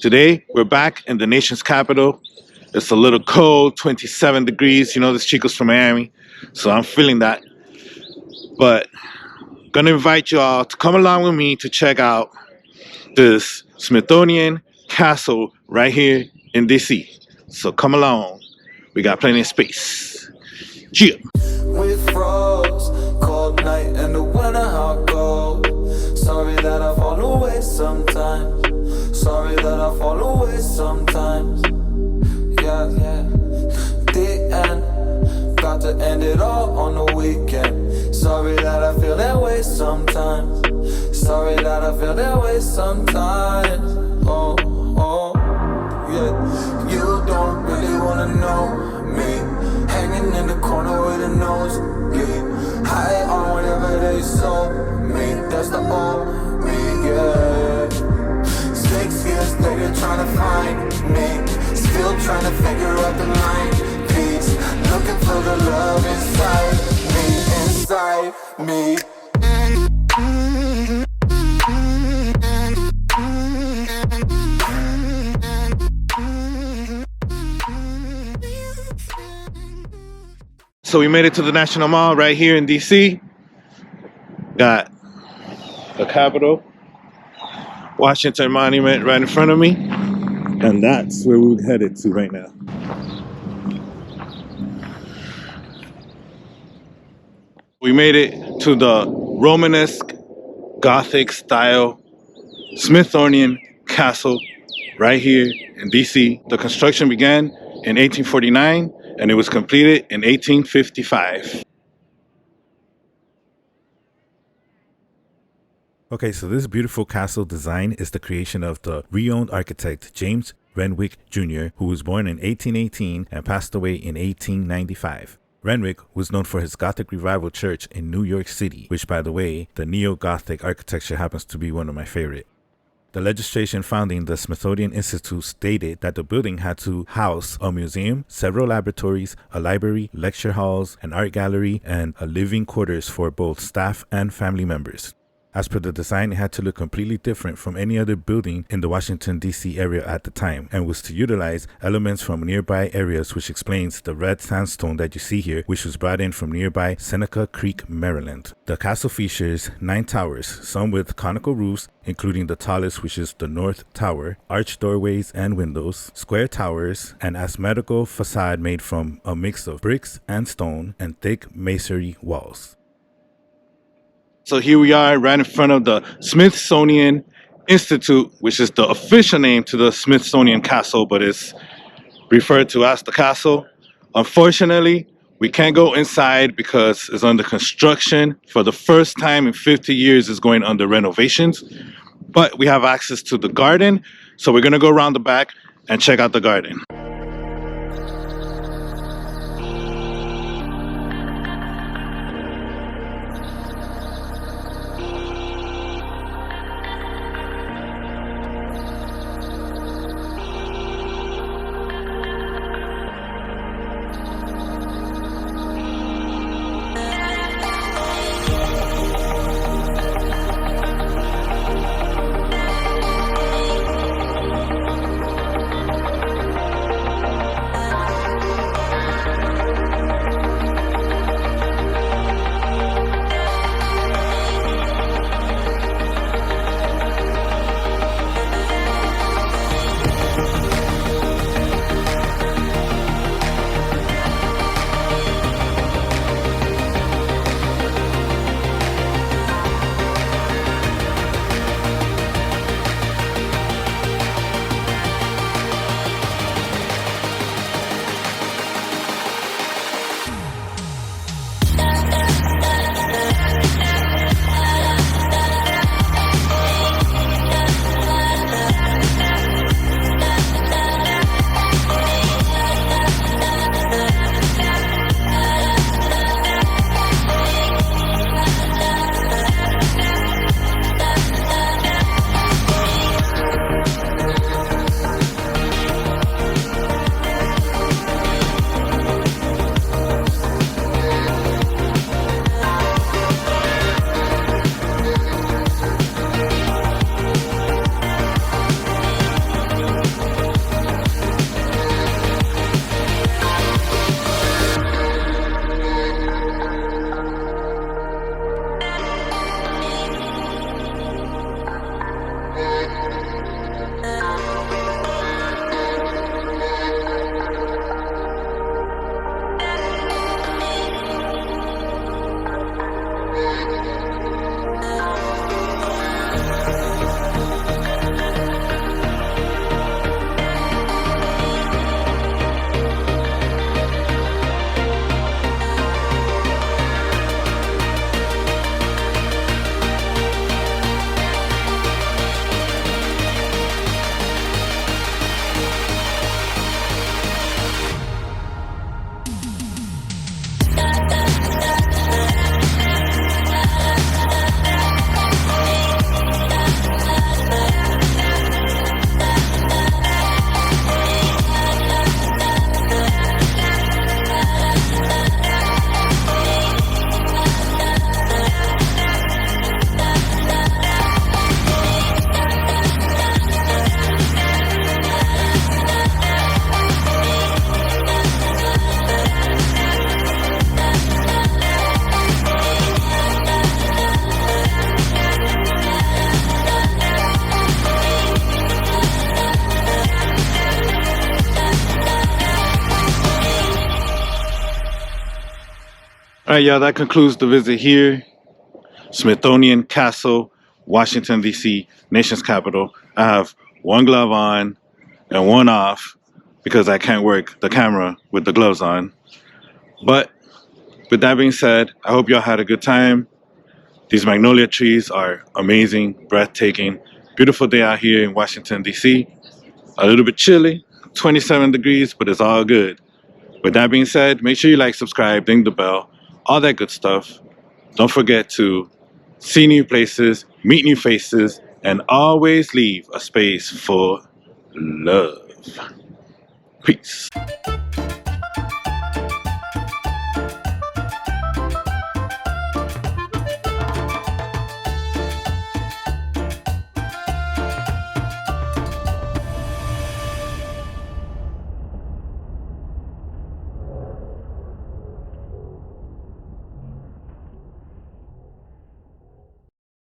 Today, we're back in the nation's capital. It's a little cold, 27 degrees. You know, this Chico's from Miami, so I'm feeling that. But I'm gonna invite you all to come along with me to check out this Smithsonian Castle right here in DC. So come along. We got plenty of space. Cheers. With frogs, cold night and the winter how cold. Sorry that I fall away sometimes. Sorry that I fall away sometimes. Yeah. The end. Got to end it all on the weekend. Sorry that I feel that way sometimes. Sorry that I feel that way sometimes. Oh, yeah. You don't really wanna know me. Hanging in the corner with a nosebleed. High on whatever they sold me. That's the old me, yeah. 6 years later trying to find me. Still trying to figure out the line piece. Looking for the love inside me. So we made it to the National Mall right here in DC. Got the Capitol, Washington Monument right in front of me. And that's where we're headed to right now. We made it to the Romanesque-Gothic style Smithsonian Castle right here in DC. The construction began in 1849 and it was completed in 1855. Okay, so this beautiful castle design is the creation of the renowned architect James Renwick Jr., who was born in 1818 and passed away in 1895. Renwick was known for his Gothic Revival church in New York City, which, by the way, the neo-Gothic architecture happens to be one of my favorite. The legislation founding the Smithsonian Institute stated that the building had to house a museum, several laboratories, a library, lecture halls, an art gallery, and a living quarters for both staff and family members. As per the design, it had to look completely different from any other building in the Washington, D.C. area at the time, and was to utilize elements from nearby areas, which explains the red sandstone that you see here, which was brought in from nearby Seneca Creek, Maryland. The castle features 9 towers, some with conical roofs, including the tallest, which is the North Tower, arched doorways and windows, square towers, an asymmetrical facade made from a mix of bricks and stone, and thick masonry walls. So here we are right in front of the Smithsonian Institute, which is the official name to the Smithsonian Castle, but it's referred to as the castle. Unfortunately, we can't go inside because it's under construction. For the first time in 50 years, it's going under renovations. But we have access to the garden, so we're gonna go around the back and check out the garden. All right, y'all, that concludes the visit here. Smithsonian Castle, Washington, D.C., nation's capital. I have one glove on and one off because I can't work the camera with the gloves on. But with that being said, I hope y'all had a good time. These magnolia trees are amazing, breathtaking. Beautiful day out here in Washington, D.C. A little bit chilly, 27 degrees, but it's all good. With that being said, make sure you like, subscribe, ding the bell, all that good stuff. Don't forget to see new places, meet new faces, and always leave a space for love. Peace.